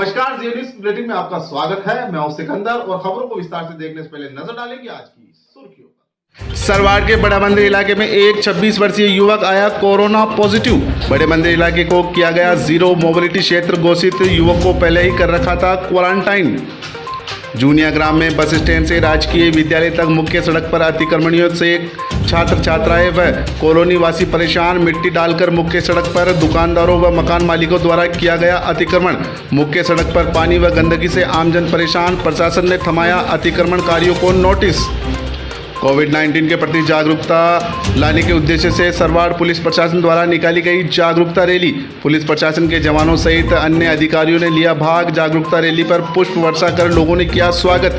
नमस्कार, जी news bulletin में आपका स्वागत है। मैं हूं सिकंदर और खबरों को विस्तार से देखने से पहले नजर डालेंगे आज की सुर्खियों पर। सरवाड़ के बड़ा मंदिर इलाके में एक 26 वर्षीय युवक आया कोरोना पॉजिटिव। बड़े मंदिर इलाके को किया गया जीरो मोबिलिटी क्षेत्र घोषित। युवक को पहले ही कर रखा था क्वारंटाइन। जूनिया ग्राम में बस स्टैंड से राजकीय विद्यालय तक मुख्य सड़क पर अतिक्रमणियों से छात्र छात्राएं व कॉलोनी वासी परेशान। मिट्टी डालकर मुख्य सड़क पर दुकानदारों व मकान मालिकों द्वारा किया गया अतिक्रमण। मुख्य सड़क पर पानी व गंदगी से आमजन परेशान। प्रशासन ने थमाया अतिक्रमणकारियों को नोटिस। कोविड-19 के प्रति जागरूकता लाने के उद्देश्य से सरवाड़ पुलिस प्रशासन द्वारा निकाली गई जागरूकता रैली। पुलिस प्रशासन के जवानों सहित अन्य अधिकारियों ने लिया भाग। जागरूकता रैली पर पुष्प वर्षा कर लोगों ने किया स्वागत।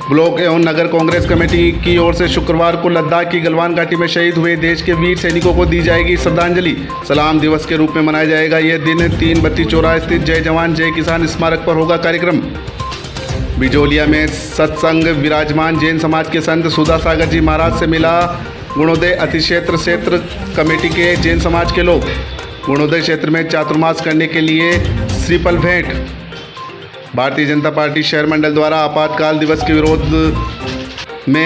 ब्लॉक एवं नगर कांग्रेस कमेटी की ओर से शुक्रवार को लद्दाख की गलवान घाटी में शहीद हुए देश के वीर सैनिकों को दी जाएगी श्रद्धांजलि। सलाम दिवस के रूप में मनाया जाएगा यह दिन। 332 चौराहे स्थित जय जवान जय किसान स्मारक पर होगा कार्यक्रम। बिजोलिया में सत्संग विराजमान जैन समाज के संत सुधा सागर जी महाराज से मिला गुणोदय अतिक्षेत्र क्षेत्र कमेटी के जैन समाज के लोग। गुणोदय क्षेत्र में चातुर्मास करने के लिए श्रीफल भेंट। भारतीय जनता पार्टी शहर मंडल द्वारा आपातकाल दिवस के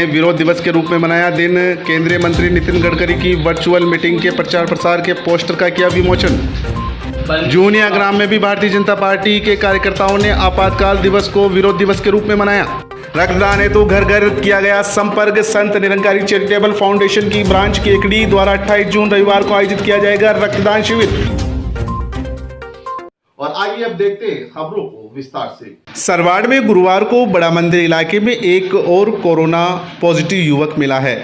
विरोध दिवस के रूप में मनाया दिन। केंद्रीय मंत्री नितिन गडकरी की वर्चुअल मीटिंग के प्रचार प्रसार के पोस्टर का किया विमोचन। जूनिया ग्राम में भी भारतीय जनता पार्टी के कार्यकर्ताओं ने आपातकाल दिवस को विरोध दिवस के रूप में मनाया। रक्तदान हेतु घर घर किया गया संपर्क। संत निरंकारी चैरिटेबल फाउंडेशन की ब्रांच केकड़ी द्वारा 28 जून रविवार को आयोजित किया जाएगा रक्तदान शिविर। और आइए अब देखते हैं खबरों को विस्तार से। सरवाड़ में गुरुवार को बड़ा मंदिर इलाके में एक और कोरोना पॉजिटिव युवक मिला है,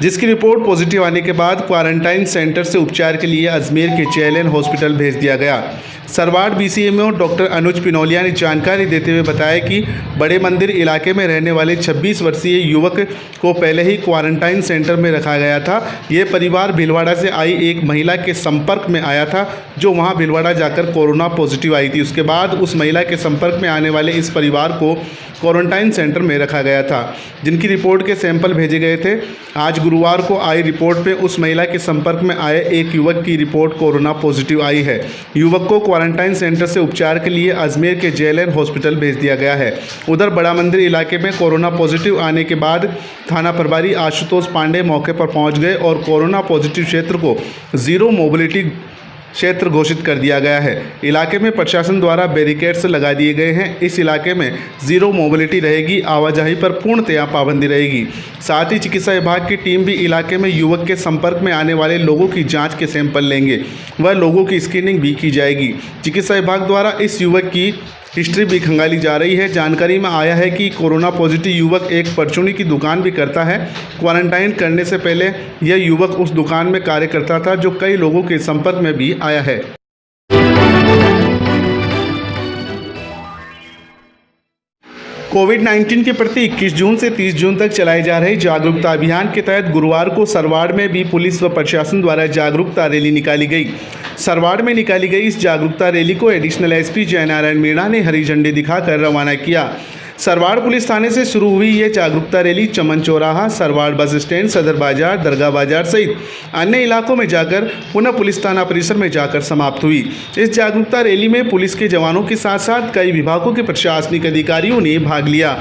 जिसकी रिपोर्ट पॉजिटिव आने के बाद क्वारंटाइन सेंटर से उपचार के लिए अजमेर के चैलेंज हॉस्पिटल भेज दिया गया। सरवाड़ बीसीएमओ डॉक्टर अनुज पिनोलिया ने जानकारी देते हुए बताया कि बड़े मंदिर इलाके में रहने वाले 26 वर्षीय युवक को पहले ही क्वारंटाइन सेंटर में रखा गया था। ये परिवार भीलवाड़ा से आई एक महिला के संपर्क में आया था, जो वहां भीलवाड़ा जाकर कोरोना पॉजिटिव आई थी। उसके बाद उस महिला के संपर्क में आने वाले इस परिवार को क्वारंटाइन सेंटर में रखा गया था, जिनकी रिपोर्ट के सैंपल भेजे गए थे। आज गुरुवार को आई रिपोर्ट में उस महिला के संपर्क में आए एक युवक की रिपोर्ट कोरोना पॉजिटिव आई है। युवक को क्वारंटाइन सेंटर से उपचार के लिए अजमेर के जैलेन हॉस्पिटल भेज दिया गया है। उधर बड़ा मंदिर इलाके में कोरोना पॉजिटिव आने के बाद थाना प्रभारी आशुतोष पांडे मौके पर पहुंच गए और कोरोना पॉजिटिव क्षेत्र को जीरो मोबिलिटी क्षेत्र घोषित कर दिया गया है। इलाके में प्रशासन द्वारा बैरिकेड्स लगा दिए गए हैं। इस इलाके में जीरो मोबिलिटी रहेगी। आवाजाही पर पूर्णतया पाबंदी रहेगी। साथ ही चिकित्सा विभाग की टीम भी इलाके में युवक के संपर्क में आने वाले लोगों की जांच के सैंपल लेंगे व लोगों की स्क्रीनिंग भी की जाएगी। चिकित्सा विभाग द्वारा इस युवक की हिस्ट्री भी खंगाली जा रही है। जानकारी में आया है कि कोरोना पॉजिटिव युवक एक परचूनी की दुकान भी करता है। क्वारंटाइन करने से पहले यह युवक उस दुकान में कार्य करता था, जो कई लोगों के संपर्क में भी आया है। कोविड-19 के प्रति 21 जून से 30 जून तक चलाए जा रहे जागरूकता अभियान के तहत गुरुवार को सरवाड़ में भी पुलिस व प्रशासन द्वारा जागरूकता रैली निकाली गई। सरवाड़ में निकाली गई इस जागरूकता रैली को एडिशनल एसपी जयनारायण मीणा ने हरी झंडी दिखाकर रवाना किया। सरवाड़ पुलिस थाने से शुरू हुई ये जागरूकता रैली चमन चौराहा, सरवाड़ बस स्टैंड, सदर बाजार, दरगाह बाजार सहित अन्य इलाकों में जाकर पुनः पुलिस थाना परिसर में जाकर समाप्त हुई। इस जागरूकता रैली में पुलिस के जवानों के साथ साथ कई विभागों के प्रशासनिक अधिकारियों ने भाग लिया।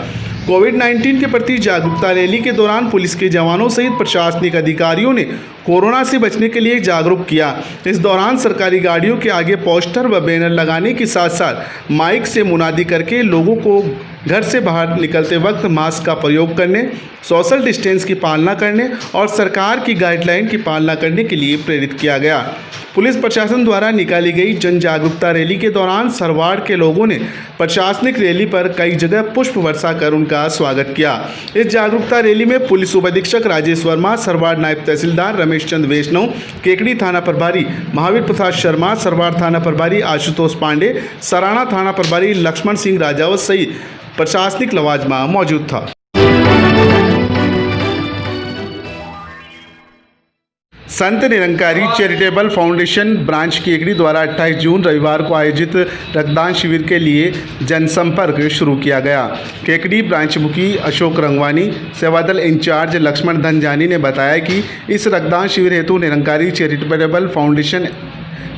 कोविड-19 के प्रति जागरूकता रैली के दौरान पुलिस के जवानों सहित प्रशासनिक अधिकारियों ने कोरोना से बचने के लिए जागरूक किया। इस दौरान सरकारी गाड़ियों के आगे पोस्टर व बैनर लगाने के साथ साथ माइक से मुनादी करके लोगों को घर से बाहर निकलते वक्त मास्क का प्रयोग करने, सोशल डिस्टेंस की पालना करने और सरकार की गाइडलाइन की पालना करने के लिए प्रेरित किया गया। पुलिस प्रशासन द्वारा निकाली गई जन जागरूकता रैली के दौरान सरवाड़ के लोगों ने प्रशासनिक रैली पर कई जगह पुष्प वर्षा कर उनका स्वागत किया। इस जागरूकता रैली में पुलिस उप अधीक्षक राजेश वर्मा, सरवाड़ नायब तहसीलदार रमेश चंद वैष्णव, केकड़ी थाना प्रभारी महावीर प्रसाद शर्मा, सरवाड़ थाना प्रभारी आशुतोष पांडे, सराना थाना प्रभारी लक्ष्मण सिंह राजावत सहित प्रशासनिक लवाजमा मौजूद था। Sant Nirankari charitable foundation branch Kekri द्वारा 28 जून रविवार को आयोजित रक्तदान शिविर के लिए जनसंपर्क शुरू किया गया। केकड़ी ब्रांच मुखी अशोक रंगवानी, सेवादल इंचार्ज लक्ष्मण धनजानी ने बताया कि इस रक्तदान शिविर हेतु निरंकारी चैरिटेबल फाउंडेशन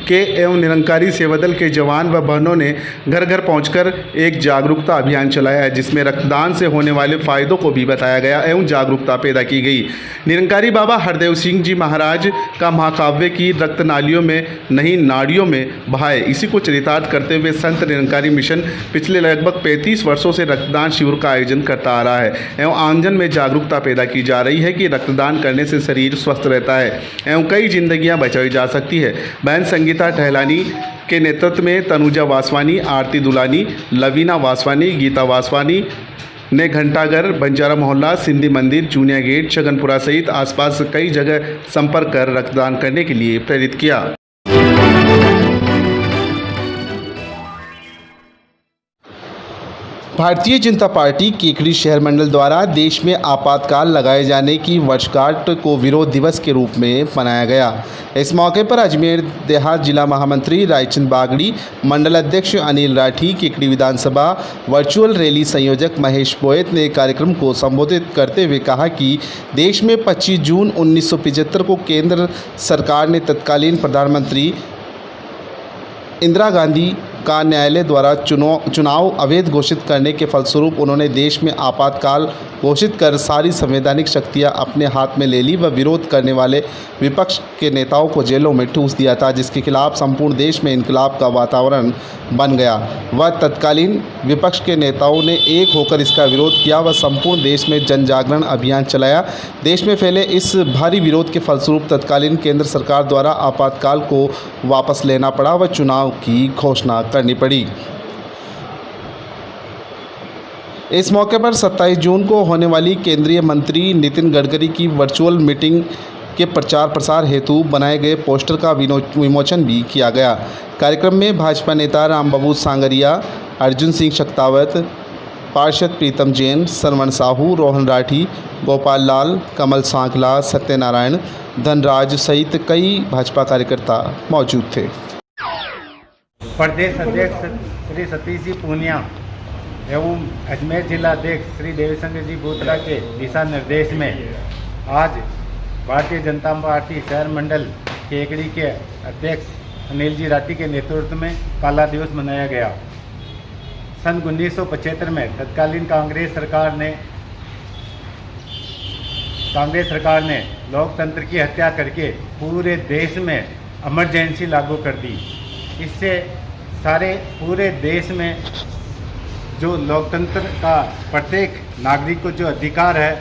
के एवं निरंकारी सेवादल के जवान व बहनों ने घर घर पहुंचकर एक जागरूकता अभियान चलाया है, जिसमें रक्तदान से होने वाले फायदों को भी बताया गया एवं जागरूकता पैदा की गई। निरंकारी बाबा हरदेव सिंह जी महाराज का महाकाव्य की रक्त नालियों में नहीं नाड़ियों में बहाए, इसी को चरितार्थ करते हुए संत निरंकारी मिशन पिछले लगभग 35 वर्षों से रक्तदान शिविर का आयोजन करता आ रहा है एवं आमजन में जागरूकता पैदा की जा रही है कि रक्तदान करने से शरीर स्वस्थ रहता है एवं कई जिंदगियां बचाई जा सकती है। बहन संगीता टहलानी के नेतृत्व में तनुजा वासवानी, आरती दुलानी, लवीना वासवानी, गीता वासवानी ने घंटाघर, बंजारा मोहल्ला, सिंधी मंदिर, जूनिया गेट, छगनपुरा सहित आसपास कई जगह संपर्क कर रक्तदान करने के लिए प्रेरित किया। भारतीय जनता पार्टी केकड़ी शहर मंडल द्वारा देश में आपातकाल लगाए जाने की वर्षगांठ को विरोध दिवस के रूप में मनाया गया। इस मौके पर अजमेर देहात जिला महामंत्री रायचंद बागड़ी, मंडल अध्यक्ष अनिल राठी, केकड़ी विधानसभा वर्चुअल रैली संयोजक महेश बोयत ने कार्यक्रम को संबोधित करते हुए कहा कि देश में 25 जून 1975 को केंद्र सरकार ने तत्कालीन प्रधानमंत्री इंदिरा गांधी का न्यायालय द्वारा चुनाव अवैध घोषित करने के फलस्वरूप उन्होंने देश में आपातकाल घोषित कर सारी संवैधानिक शक्तियां अपने हाथ में ले ली व विरोध करने वाले विपक्ष के नेताओं को जेलों में ठूंस दिया था, जिसके खिलाफ संपूर्ण देश में इनकलाब का वातावरण बन गया। वह तत्कालीन विपक्ष के नेताओं ने एक होकर इसका विरोध किया व संपूर्ण देश में जन जागरण अभियान चलाया। देश में फैले इस भारी विरोध के फलस्वरूप तत्कालीन केंद्र सरकार द्वारा आपातकाल को वापस लेना पड़ा व चुनाव की घोषणा करनी पड़ी। इस मौके पर 27 जून को होने वाली केंद्रीय मंत्री नितिन गडकरी की वर्चुअल मीटिंग के प्रचार प्रसार हेतु बनाए गए पोस्टर का विमोचन भी किया गया। कार्यक्रम में भाजपा नेता रामबाबू सांगरिया, अर्जुन सिंह शक्तावत, पार्षद प्रीतम जैन, सरवण साहू, रोहन राठी, गोपाल लाल, कमल सांकला, सत्यनारायण, धनराज सहित कई भाजपा कार्यकर्ता मौजूद थे। प्रदेश अध्यक्ष श्री सतीश जी पूनिया एवं अजमेर जिला अध्यक्ष श्री देवीशंकर जी बूतरा के दिशा निर्देश में आज भारतीय जनता पार्टी शहर मंडल केकड़ी के अध्यक्ष अनिल जी राठी के नेतृत्व में काला दिवस मनाया गया। सन 1975 में तत्कालीन कांग्रेस सरकार ने लोकतंत्र की हत्या करके पूरे देश में इमरजेंसी लागू कर दी। इससे पूरे देश में जो लोकतंत्र का प्रत्येक नागरिक को जो अधिकार है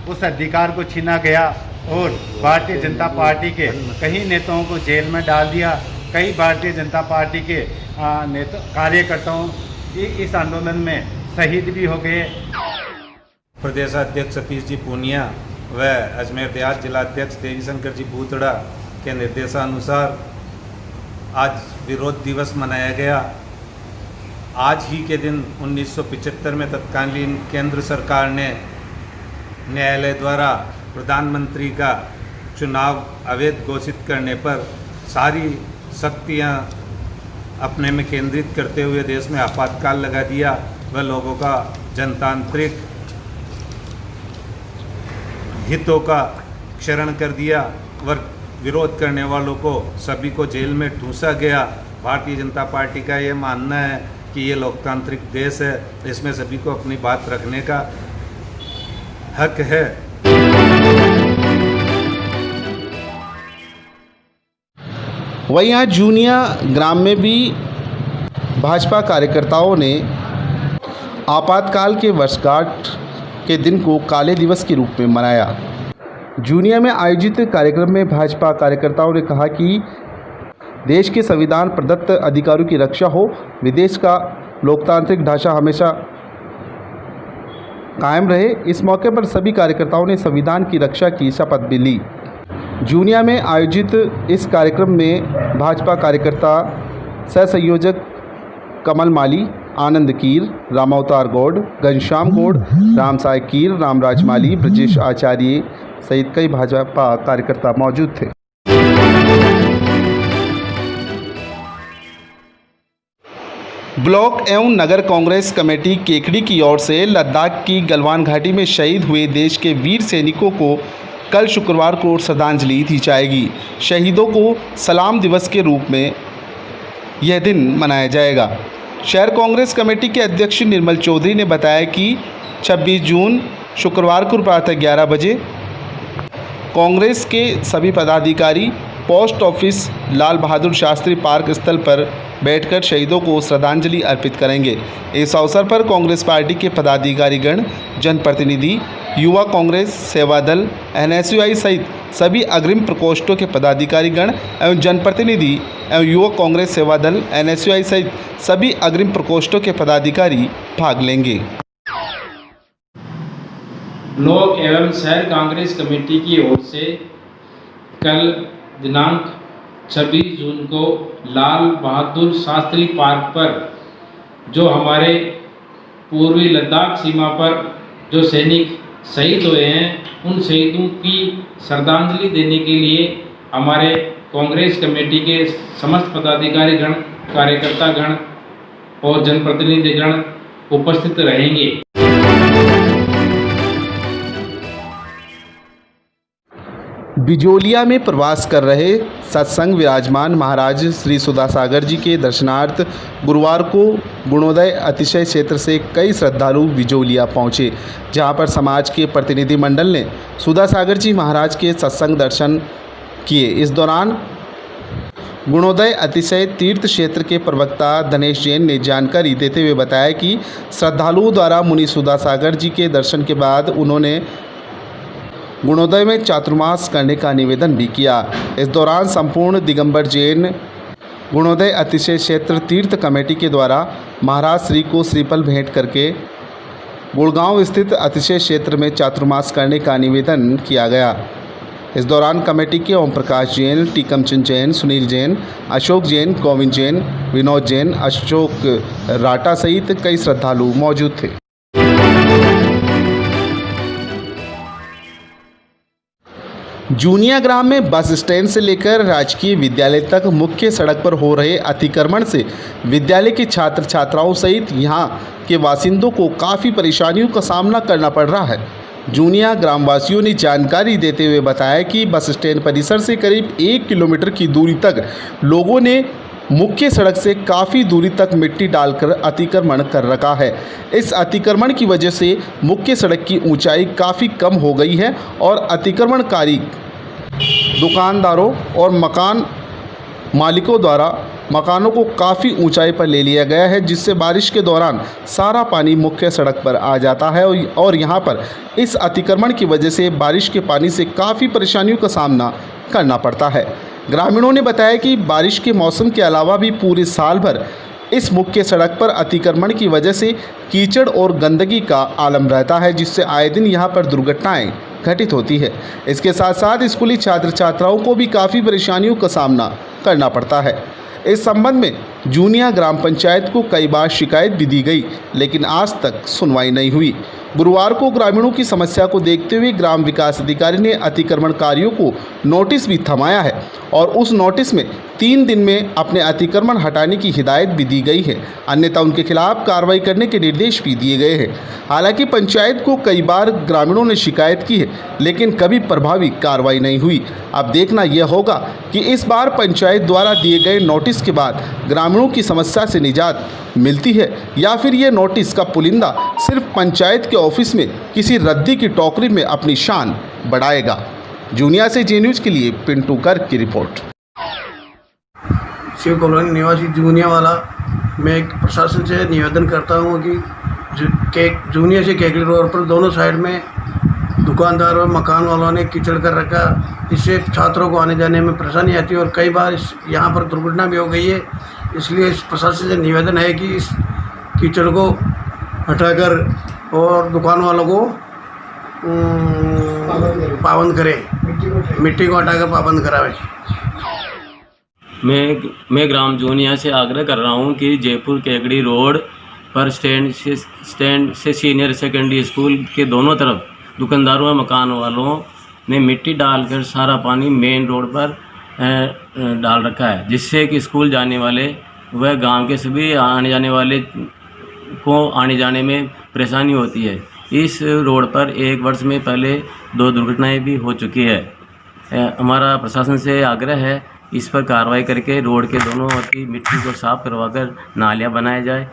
उस अधिकार को छीना गया और भारतीय जनता पार्टी के कई नेताओं को जेल में डाल दिया। कई भारतीय जनता पार्टी के कार्यकर्ताओं इस आंदोलन में शहीद भी हो गए। प्रदेश अध्यक्ष सतीश जी पूनिया व अजमेर देहात जिला अध्यक्ष देवीशंकर जी बूतड़ा के निर्देशानुसार आज विरोध दिवस मनाया गया। आज ही के दिन 1975 में तत्कालीन केंद्र सरकार ने न्यायालय द्वारा प्रधानमंत्री का चुनाव अवैध घोषित करने पर सारी शक्तियां अपने में केंद्रित करते हुए देश में आपातकाल लगा दिया व लोगों का जनतांत्रिक हितों का क्षरण कर दिया व विरोध करने वालों को सभी को जेल में ठूंसा गया। भारतीय जनता पार्टी का ये मानना है कि ये लोकतांत्रिक देश है, इसमें सभी को अपनी बात रखने का हक है। वहीं यहाँ जूनिया ग्राम में भी भाजपा कार्यकर्ताओं ने आपातकाल के वर्षगांठ के दिन को काले दिवस के रूप में मनाया। जूनिया में आयोजित कार्यक्रम में भाजपा कार्यकर्ताओं ने कहा कि देश के संविधान प्रदत्त अधिकारों की रक्षा हो, विदेश का लोकतांत्रिक ढांचा हमेशा कायम रहे। इस मौके पर सभी कार्यकर्ताओं ने संविधान की रक्षा की शपथ भी ली। जूनिया में आयोजित इस कार्यक्रम में भाजपा कार्यकर्ता सह संयोजक कमल माली, आनंद कीर, रामावतार गौड़, घनश्याम गौड़, रामसाय कीर, रामराज माली, ब्रजेश आचार्य सहित कई भाजपा कार्यकर्ता मौजूद थे। ब्लॉक एवं नगर कांग्रेस कमेटी केकड़ी की ओर से लद्दाख की गलवान घाटी में शहीद हुए देश के वीर सैनिकों को कल शुक्रवार को श्रद्धांजलि दी जाएगी। शहीदों को सलाम दिवस के रूप में यह दिन मनाया जाएगा। शहर कांग्रेस कमेटी के अध्यक्ष निर्मल चौधरी ने बताया कि 26 जून शुक्रवार को प्रातः 11 बजे कांग्रेस के सभी पदाधिकारी post office Lal Bahadur Shastri park स्थल पर बैठकर शहीदों को श्रद्धांजलि अर्पित करेंगे। इस अवसर पर कांग्रेस पार्टी के पदाधिकारीगण, जनप्रतिनिधि, युवा कांग्रेस सेवा दल, NSUI सहित सभी अग्रिम प्रकोष्ठों के पदाधिकारीगण एवं जनप्रतिनिधि एवं युवा कांग्रेस सेवा दल, NSUI सहित सभी अग्रिम प्रकोष्ठों के पदाधिकारी भाग लेंगे। ब्लॉक एवं शहर कांग्रेस कमेटी की ओर से कल दिनांक 26 जून को लाल बहादुर शास्त्री पार्क पर जो हमारे पूर्वी लद्दाख सीमा पर जो सैनिक शहीद हुए हैं, उन शहीदों की श्रद्धांजलि देने के लिए हमारे कांग्रेस कमेटी के समस्त पदाधिकारीगण, कार्यकर्तागण और जनप्रतिनिधिगण उपस्थित रहेंगे। बिजोलिया में प्रवास कर रहे सत्संग विराजमान महाराज श्री सुधासागर जी के दर्शनार्थ गुरुवार को गुणोदय अतिशय क्षेत्र से कई श्रद्धालु बिजोलिया पहुंचे, जहां पर समाज के प्रतिनिधिमंडल ने सुधासागर जी महाराज के सत्संग दर्शन किए। इस दौरान गुणोदय अतिशय तीर्थ क्षेत्र के प्रवक्ता धनेश जैन ने जानकारी देते हुए बताया कि श्रद्धालुओं द्वारा मुनि सुधासागर जी के दर्शन के बाद उन्होंने गुणोदय में चातुर्मास करने का निवेदन भी किया। इस दौरान संपूर्ण दिगंबर जैन गुणोदय अतिशय क्षेत्र तीर्थ कमेटी के द्वारा महाराज श्री को श्रीफल भेंट करके गुड़गांव स्थित अतिशय क्षेत्र में चातुर्मास करने का निवेदन किया गया। इस दौरान कमेटी के ओम प्रकाश जैन, टीकमचंद जैन, सुनील जैन, अशोक जैन, गोविंद जैन, विनोद जैन, अशोक राटा सहित कई श्रद्धालु मौजूद थे। जूनिया ग्राम में बस स्टैंड से लेकर राजकीय विद्यालय तक मुख्य सड़क पर हो रहे अतिक्रमण से विद्यालय के छात्र छात्राओं सहित यहां के बासिंदों को काफ़ी परेशानियों का सामना करना पड़ रहा है। जूनिया ग्रामवासियों ने जानकारी देते हुए बताया कि बस स्टैंड परिसर से करीब 1 किलोमीटर की दूरी तक लोगों ने मुख्य सड़क से काफ़ी दूरी तक मिट्टी डालकर अतिक्रमण कर रखा है। इस अतिक्रमण की वजह से मुख्य सड़क की ऊंचाई काफ़ी कम हो गई है और अतिक्रमणकारी दुकानदारों और मकान मालिकों द्वारा मकानों को काफ़ी ऊंचाई पर ले लिया गया है, जिससे बारिश के दौरान सारा पानी मुख्य सड़क पर आ जाता है और यहां पर इस अतिक्रमण की वजह से बारिश के पानी से काफ़ी परेशानियों का सामना करना पड़ता है। ग्रामीणों ने बताया कि बारिश के मौसम के अलावा भी पूरे साल भर इस मुख्य सड़क पर अतिक्रमण की वजह से कीचड़ और गंदगी का आलम रहता है, जिससे आए दिन यहां पर दुर्घटनाएं घटित होती है। इसके साथ साथ स्कूली छात्र छात्राओं को भी काफ़ी परेशानियों का सामना करना पड़ता है। इस संबंध में जूनिया ग्राम पंचायत को कई बार शिकायत भी दी गई, लेकिन आज तक सुनवाई नहीं हुई। गुरुवार को ग्रामीणों की समस्या को देखते हुए ग्राम विकास अधिकारी ने अतिक्रमणकारियों को नोटिस भी थमाया है और उस नोटिस में 3 दिन में अपने अतिक्रमण हटाने की हिदायत भी दी गई है, अन्यथा उनके खिलाफ कार्रवाई करने के निर्देश भी दिए गए हैं। हालांकि पंचायत को कई बार ग्रामीणों ने शिकायत की है, लेकिन कभी प्रभावी कार्रवाई नहीं हुई। अब देखना यह होगा कि इस बार पंचायत द्वारा दिए गए नोटिस के बाद ग्रामीणों की समस्या से निजात मिलती है या फिर ये नोटिस का पुलिंदा सिर्फ पंचायत के ऑफिस में किसी रद्दी की टोकरी में अपनी शान बढ़ाएगा। जूनिया से जी न्यूज़ के लिए पिंटू गर्ग की रिपोर्ट। शिव कॉलोनी निवासी जूनिया वाला मैं एक प्रशासन से निवेदन करता हूँ कि जूनिया से केकली रोड पर दोनों साइड में दुकानदार और मकान वालों ने कीचड़ कर रखा। इससे छात्रों को आने जाने में परेशानी आती है और कई बार यहाँ पर दुर्घटना भी हो गई है। इसलिए इस प्रशासन से निवेदन है कि इस कीचड़ को हटाकर और दुकान वालों को पाबंद करें, मिट्टी को हटाकर पाबंद करावे। मैं ग्राम जूनिया से आग्रह कर रहा हूं कि जयपुर केकड़ी रोड पर स्टैंड से सीनियर सेकेंडरी स्कूल के दोनों तरफ दुकानदारों और मकान वालों ने मिट्टी डालकर सारा पानी मेन रोड पर डाल रखा है, जिससे कि स्कूल जाने वाले वह गांव के सभी आने जाने वाले को आने जाने में परेशानी होती है। इस रोड पर एक वर्ष में पहले 2 दुर्घटनाएं भी हो चुकी है। हमारा प्रशासन से आग्रह है इस पर कार्रवाई करके रोड के दोनों ओर की मिट्टी को साफ करवाकर नालियां बनाया जाए।